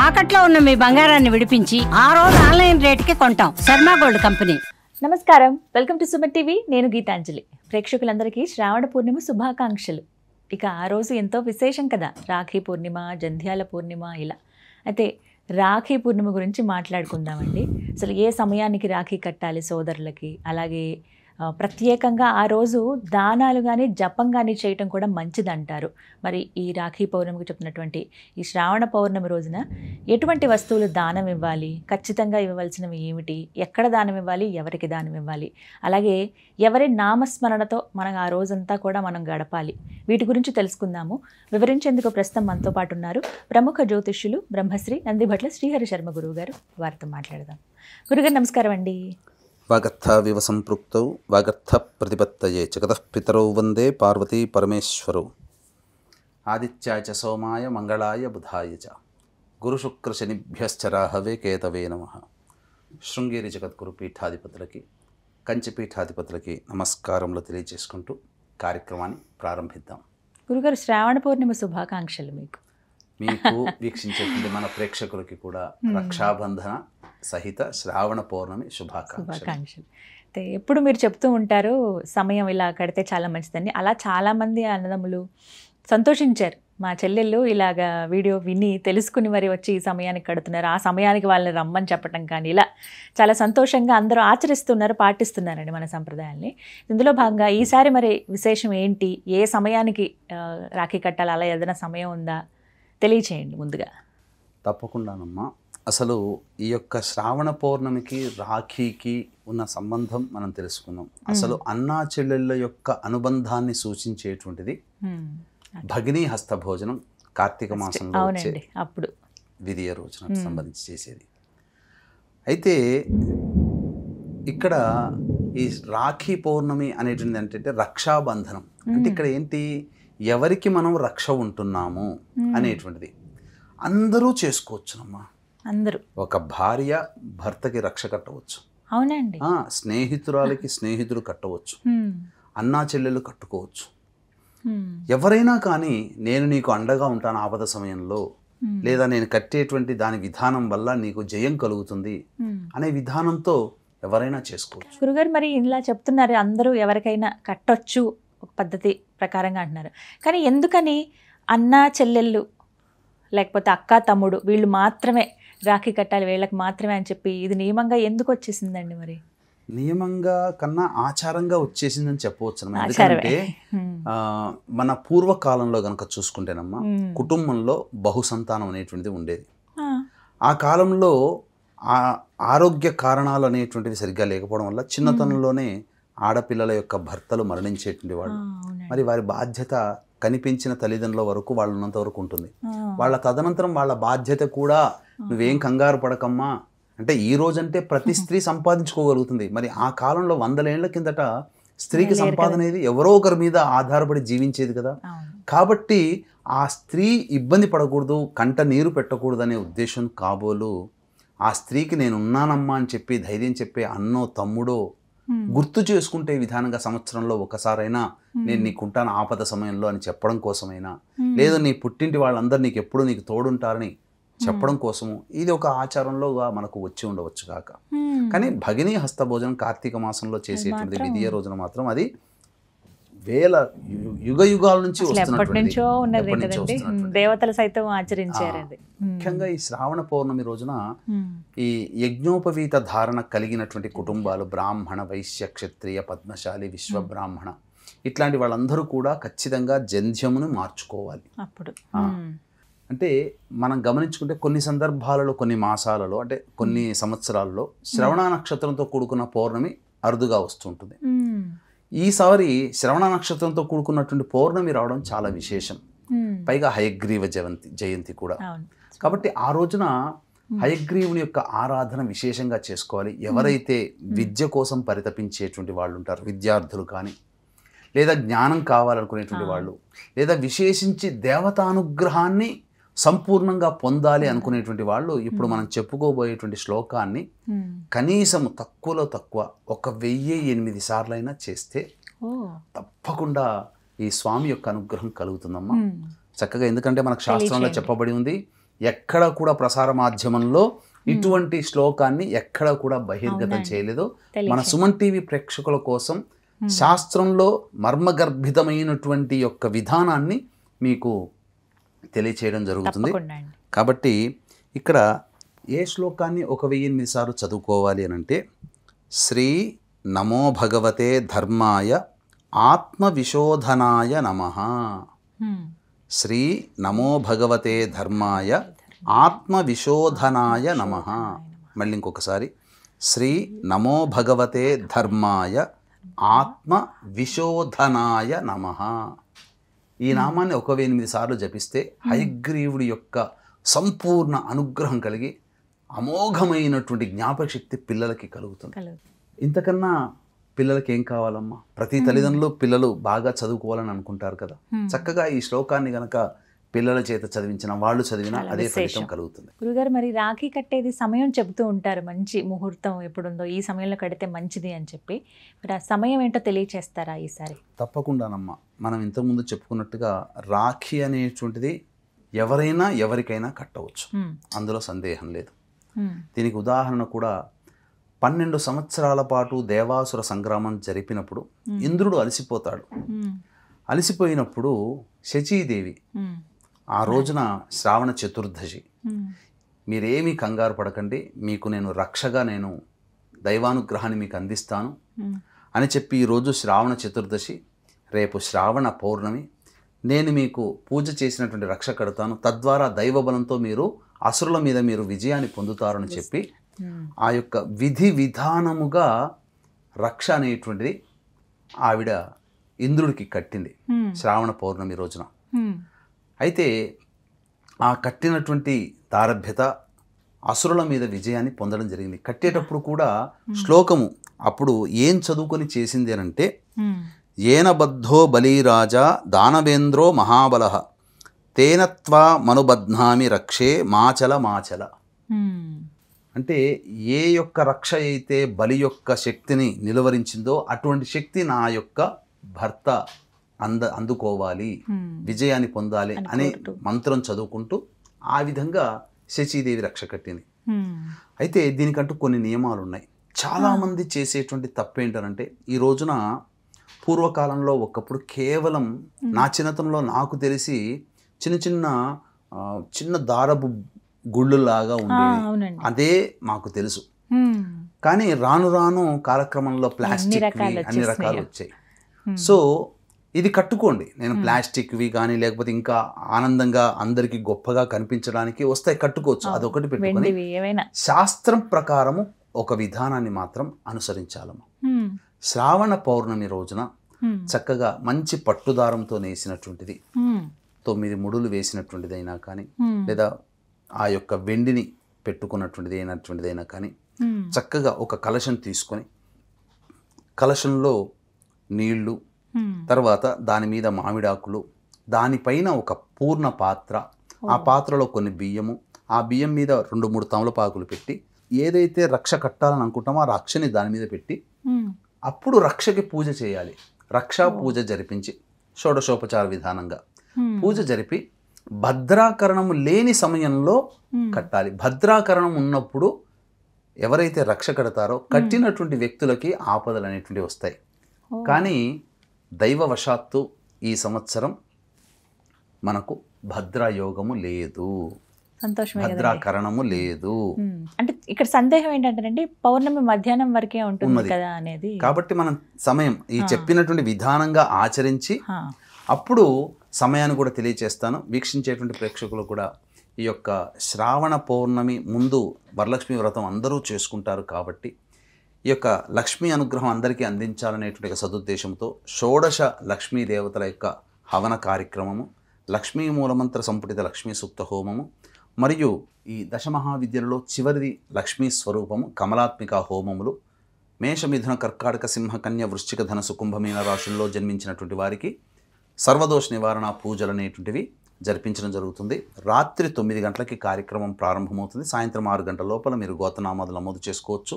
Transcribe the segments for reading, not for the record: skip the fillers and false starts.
తాకట్లో ఉన్న మీ బంగారాన్ని విడిపించి ఆ రోజు ఆన్లైన్ రేటుకి కొంటాం. Sharma gold company. నమస్కారం, వెల్కమ్ టు సుమన్ టీవీ. నేను గీతాంజలి. ప్రేక్షకులందరికీ శ్రావణ పూర్ణిమ శుభాకాంక్షలు. ఇక ఆ రోజు ఎంతో విశేషం కదా, రాఖీ పూర్ణిమ, జంధ్యాల పూర్ణిమ ఇలా. అయితే రాఖీ పూర్ణిమ గురించి మాట్లాడుకుందామండి. అసలు ఏ సమయానికి రాఖీ కట్టాలి సోదరులకి, అలాగే ప్రత్యేకంగా ఆ రోజు దానాలు కానీ జపం కానీ చేయటం కూడా మంచిదంటారు. మరి ఈ రాఖీ పౌర్ణమికి చెప్తున్నటువంటి ఈ శ్రావణ పౌర్ణమి రోజున ఎటువంటి వస్తువులు దానం ఇవ్వాలి, ఖచ్చితంగా ఇవ్వవలసినవి ఏమిటి, ఎక్కడ దానం ఇవ్వాలి, ఎవరికి దానం ఇవ్వాలి, అలాగే ఎవరి నామస్మరణతో మనం ఆ రోజంతా కూడా మనం గడపాలి, వీటి గురించి తెలుసుకుందాము. వివరించేందుకు ప్రస్తుతం మనతో పాటు ఉన్నారు ప్రముఖ జ్యోతిష్యులు బ్రహ్మశ్రీ నందిభట్ల శ్రీహరి శర్మ గురువు గారు. వారితో మాట్లాడదాం. గురుగారు నమస్కారం అండి. వాగర్థావివ సంపృక్తౌ వాగర్థ ప్రతిపత్తయే జగతః పితరౌ వందే పార్వతీ పరమేశ్వరౌ. ఆదిత్యాయ చ సోమాయ మంగళాయ బుధాయ చ గురుశుక్రశనిభ్యశ్చ రాహవే కేతవే నమః. శృంగేరి జగద్గురు పీఠాధిపతులకి, కంచి పీఠాధిపతులకి నమస్కారములు తెలియజేసుకుంటూ కార్యక్రమాన్ని ప్రారంభిద్దాం. గురుగారు, శ్రావణ పూర్ణిమ శుభాకాంక్షలు మీకు. వీక్షించేటువంటి మన ప్రేక్షకులకి కూడా రక్షాబంధన సహిత శ్రావణ పౌర్ణమి శుభాకాంక్షలు. అయితే ఎప్పుడు మీరు చెప్తూ ఉంటారు సమయం ఇలా కడితే చాలా మంచిదని. అలా చాలామంది అన్నదమ్ములు సంతోషించారు. మా చెల్లెళ్ళు ఇలాగా వీడియో విని తెలుసుకుని మరి వచ్చి ఈ సమయానికి కడుతున్నారు, ఆ సమయానికి వాళ్ళని రమ్మని చెప్పడం కానీ ఇలా చాలా సంతోషంగా అందరూ ఆచరిస్తున్నారు, పాటిస్తున్నారండి మన సంప్రదాయాల్ని. ఇందులో భాగంగా ఈసారి మరి విశేషం ఏంటి, ఏ సమయానికి రాఖీ కట్టాలి, అలా ఏదైనా సమయం ఉందా తెలియచేయండి ముందుగా. తప్పకుండానమ్మా. అసలు ఈ యొక్క శ్రావణ పౌర్ణమికి రాఖీకి ఉన్న సంబంధం మనం తెలుసుకున్నాం. అసలు అన్నా చెల్లెళ్ళ యొక్క అనుబంధాన్ని సూచించేటువంటిది భగినీ హస్త భోజనం కార్తీక మాసంలో వచ్చే అప్పుడు విధియ రోజునకు సంబంధించి చేసేది. అయితే ఇక్కడ ఈ రాఖీ పౌర్ణమి అనేటువంటిది ఏంటంటే రక్షాబంధనం. అంటే ఇక్కడ ఏంటి, ఎవరికి మనం రక్ష ఉంటున్నాము అనేటువంటిది అందరూ చేసుకోవచ్చునమ్మా. అందరూ ఒక భార్య భర్తకి రక్ష కట్టవచ్చు. అవునండి. స్నేహితురాలకి స్నేహితుడు కట్టవచ్చు, అన్నా చెల్లెలు కట్టుకోవచ్చు. ఎవరైనా కానీ నేను నీకు అండగా ఉంటాను ఆపద సమయంలో, లేదా నేను కట్టేటువంటి దాని విధానం వల్ల నీకు జయం కలుగుతుంది అనే విధానంతో ఎవరైనా చేసుకోవచ్చు. గురుగారు, మరి ఇలా చెప్తున్నారు అందరూ ఎవరికైనా కట్టొచ్చు ఒక పద్ధతి ప్రకారంగా అంటున్నారు. కానీ ఎందుకని అన్నా చెల్లెళ్ళు లేకపోతే అక్క తమ్ముడు వీళ్ళు మాత్రమే రాఖీ కట్టాలి, వీళ్ళకి మాత్రమే అని చెప్పి ఇది నియమంగా ఎందుకు వచ్చేసిందండి? మరి నియమంగా కన్నా ఆచారంగా వచ్చేసిందని చెప్పవచ్చు. ఎందుకంటే మన పూర్వకాలంలో కనుక చూసుకుంటేనమ్మా, కుటుంబంలో బహుసంతానం అనేటువంటిది ఉండేది. ఆ కాలంలో ఆరోగ్య కారణాలు అనేటువంటివి సరిగ్గా లేకపోవడం వల్ల చిన్నతనంలోనే ఆడపిల్లల యొక్క భర్తలు మరణించేటువంటి వాళ్ళు. మరి వారి బాధ్యత కనిపించిన తల్లిదండ్రుల వరకు వాళ్ళు ఉన్నంత వరకు ఉంటుంది. వాళ్ళ తదనంతరం వాళ్ళ బాధ్యత కూడా నువ్వేం కంగారు పడకమ్మా అంటే, ఈ రోజంటే ప్రతి స్త్రీ సంపాదించుకోగలుగుతుంది. మరి ఆ కాలంలో 100 ఏళ్ల కిందట స్త్రీకి సంపాదన అనేది ఎవరో ఒకరి మీద ఆధారపడి జీవించేది కదా. కాబట్టి ఆ స్త్రీ ఇబ్బంది పడకూడదు, కంట నీరు పెట్టకూడదు అనే ఉద్దేశం కాబోలు ఆ స్త్రీకి నేను ఉన్నానమ్మా అని చెప్పి ధైర్యం చెప్పే అన్నో తమ్ముడో గుర్తు చేసుకుంటే విధానంగా సంవత్సరంలో ఒకసారైనా నేను నీకుంటాను ఆపద సమయంలో అని చెప్పడం కోసమైనా, లేదా నీ పుట్టింటి వాళ్ళందరూ నీకు ఎప్పుడు నీకు తోడుంటారని చెప్పడం కోసము ఇది ఒక ఆచారంలో మనకు వచ్చి ఉండవచ్చు కాక. కానీ భగినీ హస్త భోజనం కార్తీక మాసంలో చేసేటువంటి విధియ రోజున మాత్రం అది వేల యుగ యుగాల నుంచి దేవతలు సైతం ఆచరించారు. ముఖ్యంగా ఈ శ్రావణ పౌర్ణమి రోజున ఈ యజ్ఞోపవీత ధారణ కలిగినటువంటి కుటుంబాలు, బ్రాహ్మణ, వైశ్య, క్షత్రియ, పద్మశాలి, విశ్వబ్రాహ్మణ ఇట్లాంటి వాళ్ళందరూ కూడా ఖచ్చితంగా జంధ్యమును మార్చుకోవాలి. అప్పుడు అంటే మనం గమనించుకుంటే కొన్ని సందర్భాలలో, కొన్ని మాసాలలో, అంటే కొన్ని సంవత్సరాల్లో శ్రవణ నక్షత్రంతో కూడుకున్న పౌర్ణమి అరుదుగా వస్తుంటుంది. ఈసారి శ్రవణ నక్షత్రంతో కూడుకున్నటువంటి పౌర్ణమి రావడం చాలా విశేషం. పైగా హయగ్రీవ జయంతి కూడా. కాబట్టి ఆ రోజున హయగ్రీవుని యొక్క ఆరాధన విశేషంగా చేసుకోవాలి. ఎవరైతే విద్య కోసం పరితపించేటువంటి వాళ్ళు ఉంటారు, విద్యార్థులు కానీ, లేదా జ్ఞానం కావాలనుకునేటువంటి వాళ్ళు, లేదా విశేషించి దేవతానుగ్రహాన్ని సంపూర్ణంగా పొందాలి అనుకునేటువంటి వాళ్ళు ఇప్పుడు మనం చెప్పుకోబోయేటువంటి శ్లోకాన్ని కనీసం తక్కువలో తక్కువ 1008 సార్లైనా చేస్తే తప్పకుండా ఈ స్వామి యొక్క అనుగ్రహం కలుగుతుందమ్మా. చక్కగా, ఎందుకంటే మనకు శాస్త్రంలో చెప్పబడి ఉంది, ఎక్కడ కూడా ప్రసార మాధ్యమంలో ఇటువంటి శ్లోకాన్ని ఎక్కడ కూడా బహిర్గతం చేయలేదు. మన సుమన్ టీవీ ప్రేక్షకుల కోసం శాస్త్రంలో మర్మగర్భితమైనటువంటి యొక్క విధానాన్ని మీకు తెలియచేయడం జరుగుతుంది. కాబట్టి ఇక్కడ ఏ శ్లోకాన్ని 1008 సార్లు చదువుకోవాలి అని అంటే, శ్రీ నమో భగవతే ధర్మాయ ఆత్మవిశోధనాయ నమః. శ్రీ నమో భగవతే ధర్మాయ ఆత్మవిశోధనాయ నమః. మళ్ళీ ఇంకొకసారి, శ్రీ నమో భగవతే ధర్మాయ ఆత్మవిశోధనాయ నమః. ఈ నామాన్ని 1008 సార్లు జపిస్తే హయగ్రీవుడి యొక్క సంపూర్ణ అనుగ్రహం కలిగి అమోఘమైనటువంటి జ్ఞాపక శక్తి పిల్లలకి కలుగుతుంది. ఇంతకన్నా పిల్లలకి ఏం కావాలమ్మా? ప్రతి తల్లిదండ్రులు పిల్లలు బాగా చదువుకోవాలని అనుకుంటారు కదా. చక్కగా ఈ శ్లోకాన్ని గనక పిల్లల చేత చదివించిన, వాళ్ళు చదివినా అదే ఫలితం కలుగుతుంది. గురుగారు, మరి రాఖీ కట్టేది సమయం చెబుతూ ఉంటారు, మంచి ముహూర్తం ఎప్పుడుందో ఈ సమయంలో కడితే మంచిది అని చెప్పి. మరి ఆ సమయం ఏంటో తెలియచేస్తారా ఈసారి? తప్పకుండానమ్మా. మనం ఇంతకుముందు చెప్పుకున్నట్టుగా రాఖీ అనేటువంటిది ఎవరైనా ఎవరికైనా కట్టవచ్చు, అందులో సందేహం లేదు. దీనికి ఉదాహరణ కూడా 12 సంవత్సరాల పాటు దేవాసుర సంగ్రామం జరిపినప్పుడు ఇంద్రుడు అలసిపోతాడు. అలసిపోయినప్పుడు శచీదేవి ఆ రోజున శ్రావణ చతుర్దశి, మీరేమీ కంగారు పడకండి, మీకు నేను రక్షగా నేను దైవానుగ్రహాన్ని మీకు అందిస్తాను అని చెప్పి, ఈరోజు శ్రావణ చతుర్దశి, రేపు శ్రావణ పౌర్ణమి, నేను మీకు పూజ చేసినటువంటి రక్ష కడతాను, తద్వారా దైవబలంతో మీరు అసురుల మీద మీరు విజయాన్ని పొందుతారని చెప్పి ఆ యొక్క విధి విధానముగా రక్ష అనేటువంటిది ఆవిడ ఇంద్రుడికి కట్టింది శ్రావణ పౌర్ణమి రోజున. అయితే ఆ కట్టినటువంటి దారభ్యత అసురుల మీద విజయాన్ని పొందడం జరిగింది. కట్టేటప్పుడు కూడా శ్లోకము అప్పుడు ఏం చదువుకొని చేసింది అని అంటే, ఏన బద్ధో బలీరాజా దానవేంద్రో మహాబలః తేనత్వా మనుబధ్నామి రక్షే మాచల మాచల. అంటే ఏ యొక్క రక్ష అయితే బలి యొక్క శక్తిని నిలువరించిందో అటువంటి శక్తి నా యొక్క భర్త అందుకోవాలి, విజయాన్ని పొందాలి అనే మంత్రం చదువుకుంటూ ఆ విధంగా శచీదేవి రక్ష కట్టింది. అయితే దీనికంటూ కొన్ని నియమాలు ఉన్నాయి. చాలామంది చేసేటువంటి తప్పేంటనంటే, ఈ రోజున పూర్వకాలంలో ఒకప్పుడు కేవలం నా చిన్నతనంలో నాకు తెలిసి చిన్న దారపు గుళ్ళులాగా ఉండేవి, అదే మాకు తెలుసు. కానీ రాను రాను కాలక్రమంలో ప్లాస్టిక్ అన్ని రకాలు వచ్చాయి. సో ఇది కట్టుకోండి, నేను ప్లాస్టిక్వి కానీ లేకపోతే ఇంకా ఆనందంగా అందరికి గొప్పగా కనిపించడానికి వస్తాయి, కట్టుకోవచ్చు, అదొకటి పెట్టుకొని శాస్త్రం ప్రకారము ఒక విధానాన్ని మాత్రం అనుసరించాలమ్మా. శ్రావణ పౌర్ణమి రోజున చక్కగా మంచి పట్టుదారంతో నేసినటువంటిది 9 ముడులు వేసినటువంటిదైనా కానీ, లేదా ఆ యొక్క వెండిని పెట్టుకున్నటువంటిదైనా కానీ, చక్కగా ఒక కలశం తీసుకొని కలశంలో నీళ్లు, తర్వాత దాని మీద మామిడాకులు, దానిపైన ఒక పూర్ణ పాత్ర, ఆ పాత్రలో కొన్ని బియ్యము, ఆ బియ్యం మీద 2-3 తమలపాకులు పెట్టి, ఏదైతే రక్ష కట్టాలని అనుకుంటామో ఆ రక్షని దాని మీద పెట్టి అప్పుడు రక్షకి పూజ చేయాలి. రక్షా పూజ జరిపించి షోడశోపచార విధానంగా పూజ జరిపి భద్రాకరణము లేని సమయంలో కట్టాలి. భద్రాకరణం ఉన్నప్పుడు ఎవరైతే రక్ష కడతారో కట్టినటువంటి వ్యక్తులకి ఆపదలు అనేటువంటివి వస్తాయి. కానీ దైవవశాత్తు ఈ సంవత్సరం మనకు భద్రాయోగము లేదు, భద్రాకరణము లేదు. అంటే ఇక్కడ సందేహం ఏంటంటే పౌర్ణమి మధ్యాహ్నం వరకే ఉంటుంది కదా అనేది. కాబట్టి మనం సమయం ఈ చెప్పినటువంటి విధానంగా ఆచరించి అప్పుడు సమయాన్ని కూడా తెలియచేస్తాను. వీక్షించేటువంటి ప్రేక్షకులు కూడా ఈ యొక్క శ్రావణ పౌర్ణమి ముందు వరలక్ష్మి వ్రతం అందరూ చేసుకుంటారు కాబట్టి ఈ యొక్క లక్ష్మీ అనుగ్రహం అందరికీ అందించాలనేటువంటి సదుద్దేశంతో షోడశ లక్ష్మీ దేవతల యొక్క హవన కార్యక్రమము, లక్ష్మీ మూలమంత్ర సంపుటిత లక్ష్మీ సూక్త హోమము, మరియు ఈ దశమహావిద్యలలో చివరిది లక్ష్మీ స్వరూపము కమలాత్మిక హోమములు, మేషమిథున కర్కాటక సింహ కన్య వృశ్చిక ధనసు కుంభమీన రాశుల్లో జన్మించినటువంటి వారికి సర్వదోష నివారణ పూజలు అనేటువంటివి జరిపించడం జరుగుతుంది. రాత్రి 9 గంటలకి కార్యక్రమం ప్రారంభమవుతుంది. సాయంత్రం 6 గంటల లోపల మీరు గోత్రనామాలు నమోదు చేసుకోవచ్చు.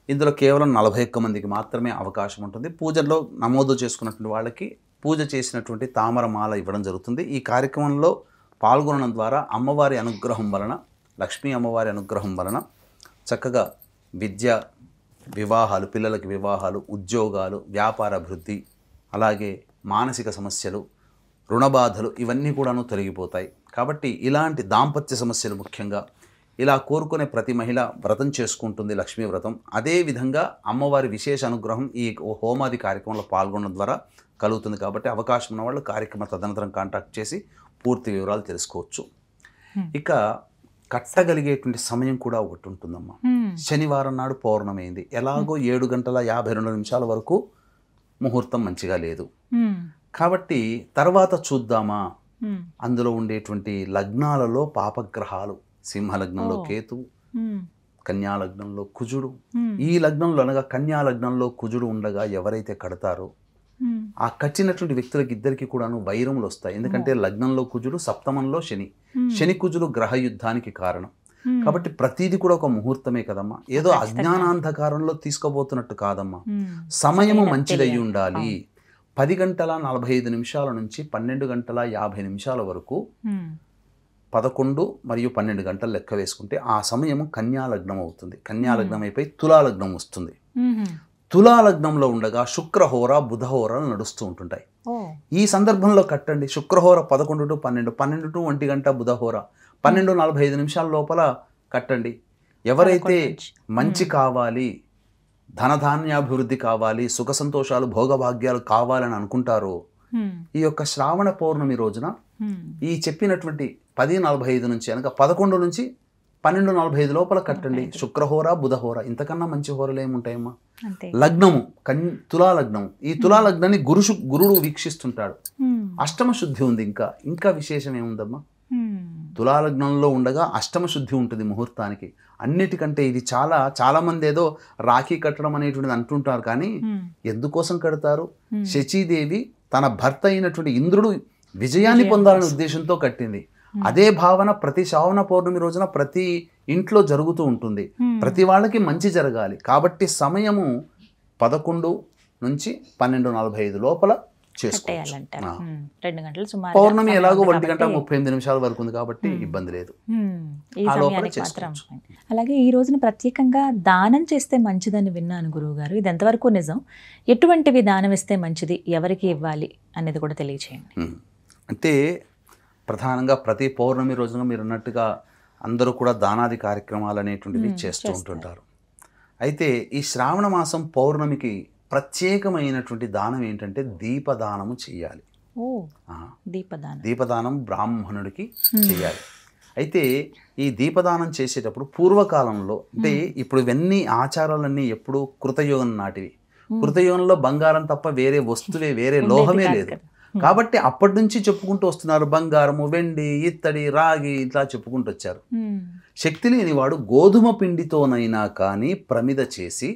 ఇందులో కేవలం 41 మందికి మాత్రమే అవకాశం ఉంటుంది. పూజల్లో నమోదు చేసుకున్నటువంటి వాళ్ళకి పూజ చేసినటువంటి తామరమాల ఇవ్వడం జరుగుతుంది. ఈ కార్యక్రమంలో పాల్గొనడం ద్వారా అమ్మవారి అనుగ్రహం వలన, లక్ష్మీ అమ్మవారి అనుగ్రహం వలన చక్కగా విద్య, వివాహాలు, పిల్లలకి వివాహాలు, ఉద్యోగాలు, వ్యాపార అభివృద్ధి, అలాగే మానసిక సమస్యలు, రుణబాధలు ఇవన్నీ కూడాను తొలగిపోతాయి. కాబట్టి ఇలాంటి దాంపత్య సమస్యలు ముఖ్యంగా ఇలా కోరుకునే ప్రతి మహిళ వ్రతం చేసుకుంటుంది, లక్ష్మీ వ్రతం. అదేవిధంగా అమ్మవారి విశేష అనుగ్రహం ఈ హోమాది కార్యక్రమంలో పాల్గొనడం ద్వారా కలుగుతుంది. కాబట్టి అవకాశం ఉన్న వాళ్ళు కార్యక్రమ తదనంతరం కాంటాక్ట్ చేసి పూర్తి వివరాలు తెలుసుకోవచ్చు. ఇక కట్టగలిగేటువంటి సమయం కూడా ఒకటి ఉంటుందమ్మా. శనివారం నాడు పౌర్ణమి అయింది, ఎలాగో 7:52 వరకు ముహూర్తం మంచిగా లేదు. కాబట్టి తర్వాత చూద్దామా, అందులో ఉండేటువంటి లగ్నాలలో పాపగ్రహాలు, సింహలగ్నంలో కేతువు, కన్యా లగ్నంలో కుజుడు. ఈ లగ్నంలో అనగా కన్యా లగ్నంలో కుజుడు ఉండగా ఎవరైతే కడతారో ఆ కట్టినటువంటి వ్యక్తులకి ఇద్దరికి కూడాను వైరములు వస్తాయి. ఎందుకంటే లగ్నంలో కుజుడు, సప్తమంలో శని. శని కుజుడు గ్రహ యుద్ధానికి కారణం. కాబట్టి ప్రతిదీ కూడా ఒక ముహూర్తమే కదమ్మా, ఏదో అజ్ఞానాంధకారంలో తీసుకోబోతున్నట్టు కాదమ్మా. సమయము మంచిదై ఉండాలి. 10:45 నుంచి 12:50 వరకు 11 మరియు 12 గంటలు లెక్క వేసుకుంటే ఆ సమయము కన్యాలగ్నం అవుతుంది. కన్యాలగ్నం అయిపోయి తులాలగ్నం వస్తుంది. తులాలగ్నంలో ఉండగా శుక్రహోర, బుధహోరాలు నడుస్తూ ఉంటుంటాయి. ఈ సందర్భంలో కట్టండి. శుక్రహోర 11 to 12, 12 to 1 గంట బుధహోర, 12:45 లోపల కట్టండి. ఎవరైతే మంచి కావాలి, ధనధాన్యాభివృద్ధి కావాలి, సుఖ సంతోషాలు, భోగభాగ్యాలు కావాలని అనుకుంటారో ఈ యొక్క శ్రావణ పౌర్ణమి రోజున ఈ చెప్పినటువంటి 10:45 నుంచి అనగా 11 నుంచి 12:45 లోపల కట్టండి. శుక్రహోర, బుధహోర, ఇంతకన్నా మంచి హోరలు ఏముంటాయమ్మా. లగ్నము తులాలగ్నం. ఈ తులాలగ్నాన్ని గురుడు వీక్షిస్తుంటాడు. అష్టమ శుద్ధి ఉంది. ఇంకా విశేషం ఏముందమ్మా, తులాలగ్నంలో ఉండగా అష్టమ శుద్ధి ఉంటుంది ముహూర్తానికి. అన్నిటికంటే ఇది చాలా మంది ఏదో రాఖీ కట్టడం అనేటువంటిది అంటుంటారు, కానీ ఎందుకోసం కడతారు? శచీదేవి తన భర్త అయినటువంటి ఇంద్రుడు విజయాన్ని పొందాలనే ఉద్దేశంతో కట్టింది. అదే భావన ప్రతి శ్రావణ పౌర్ణమి రోజున ప్రతి ఇంట్లో జరుగుతూ ఉంటుంది. ప్రతి వాళ్ళకి మంచి జరగాలి. కాబట్టి సమయము 11 నుంచి 12:45 లోపల చేసుకోవాలి. పౌర్ణమి ఎలాగో 1:38 వరకు ఉంది కాబట్టి ఇబ్బంది లేదు. అలాగే ఈ రోజున ప్రత్యేకంగా దానం చేస్తే మంచిదని విన్నాను గురువు గారు, ఇది ఎంతవరకు నిజం? ఎటువంటివి దానం ఇస్తే మంచిది, ఎవరికి ఇవ్వాలి అనేది కూడా తెలియచేయండి. అంటే ప్రధానంగా ప్రతి పౌర్ణమి రోజున మీరు అన్నట్టుగా అందరూ కూడా దానాది కార్యక్రమాలు అనేటువంటివి చేస్తూ ఉంటుంటారు. అయితే ఈ శ్రావణ మాసం పౌర్ణమికి ప్రత్యేకమైనటువంటి దానం ఏంటంటే దీపదానము చేయాలి. దీపదానం బ్రాహ్మణుడికి చేయాలి. అయితే ఈ దీపదానం చేసేటప్పుడు పూర్వకాలంలో, అంటే ఇప్పుడు ఇవన్నీ ఆచారాలన్నీ ఎప్పుడు కృతయుగం నాటివి. కృతయుగంలో బంగారం తప్ప వేరే వస్తువే, వేరే లోహమే లేదు. కాబట్టి అప్పటి నుంచి చెప్పుకుంటూ వస్తున్నారు. బంగారము, వెండి, ఇత్తడి, రాగి ఇట్లా చెప్పుకుంటూ వచ్చారు. శక్తి లేనివాడు గోధుమ పిండితోనైనా కానీ ప్రమిద చేసి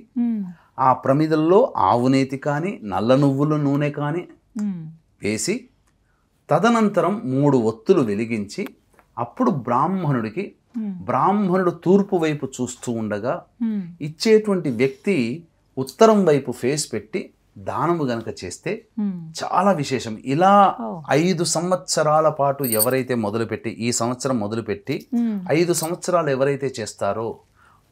ఆ ప్రమిదల్లో ఆవునేతి కానీ నల్ల నువ్వుల నూనె కానీ వేసి తదనంతరం 3 ఒత్తులు వెలిగించి అప్పుడు బ్రాహ్మణుడు తూర్పు వైపు చూస్తూ ఉండగా ఇచ్చేటువంటి వ్యక్తి ఉత్తరం వైపు ఫేస్ పెట్టి దానము గనక చేస్తే చాలా విశేషం. ఇలా 5 సంవత్సరాల పాటు ఎవరైతే మొదలుపెట్టి, ఈ సంవత్సరం మొదలుపెట్టి 5 సంవత్సరాలు ఎవరైతే చేస్తారో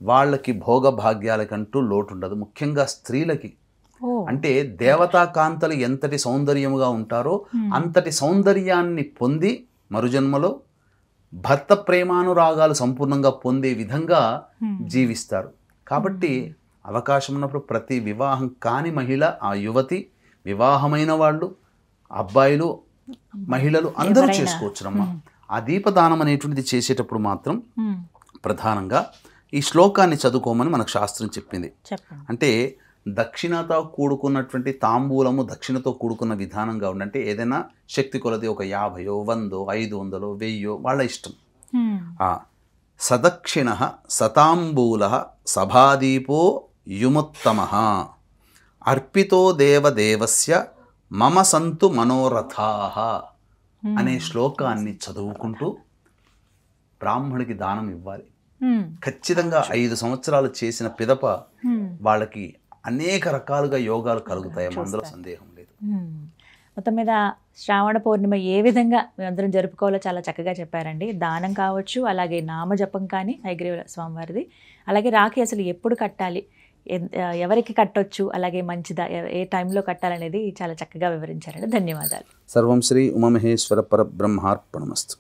వాళ్ళకి భోగ భాగ్యాలకంటూ లోటు ఉండదు. ముఖ్యంగా స్త్రీలకి, అంటే దేవతా కాంతలు ఎంతటి సౌందర్యముగా ఉంటారో అంతటి సౌందర్యాన్ని పొంది మరుజన్మలో భర్త ప్రేమానురాగాలు సంపూర్ణంగా పొందే విధంగా జీవిస్తారు. కాబట్టి అవకాశం ఉన్నప్పుడు ప్రతి వివాహం కాని మహిళ, ఆ యువతి, వివాహమైన వాళ్ళు, అబ్బాయిలు, మహిళలు అందరూ చేసుకోవచ్చునమ్మా. ఆ దీపదానం అనేటువంటిది చేసేటప్పుడు మాత్రం ప్రధానంగా ఈ శ్లోకాన్ని చదువుకోమని మనకు శాస్త్రం చెప్పింది. అంటే దక్షిణతో కూడుకున్నటువంటి తాంబూలము దక్షిణతో కూడుకున్న విధానంగా ఉండంటే ఏదైనా శక్తి కొలది ఒక 50, 100, 500, 1000 వాళ్ళ ఇష్టం. సదక్షిణ సతాంబూల సభాదీపో యుముత్తమః అర్పితో దేవదేవస్య మమ సంతు మనోరథాః అనే శ్లోకాన్ని చదువుకుంటూ బ్రాహ్మణుడికి దానం ఇవ్వాలి. ఖచ్చితంగా 5 సంవత్సరాలు చేసిన పిదప వాళ్ళకి అనేక రకాలుగా యోగాలు కలుగుతాయి, అందులో సందేహం లేదు. మొత్తం మీద శ్రావణ పౌర్ణిమ ఏ విధంగా మేమందరం జరుపుకోవాలో చాలా చక్కగా చెప్పారండి. దానం కావచ్చు, అలాగే నామజపం కానీ హయగ్రీవ స్వామివారిది, అలాగే రాఖీ అసలు ఎప్పుడు కట్టాలి, ఎవరికి కట్టొచ్చు, అలాగే మంచిదా, ఏ టైంలో కట్టాలనేది చాలా చక్కగా వివరించారండి. ధన్యవాదాలు. సర్వం శ్రీ ఉమామహేశ్వర పరబ్రహ్మార్పణమస్తు.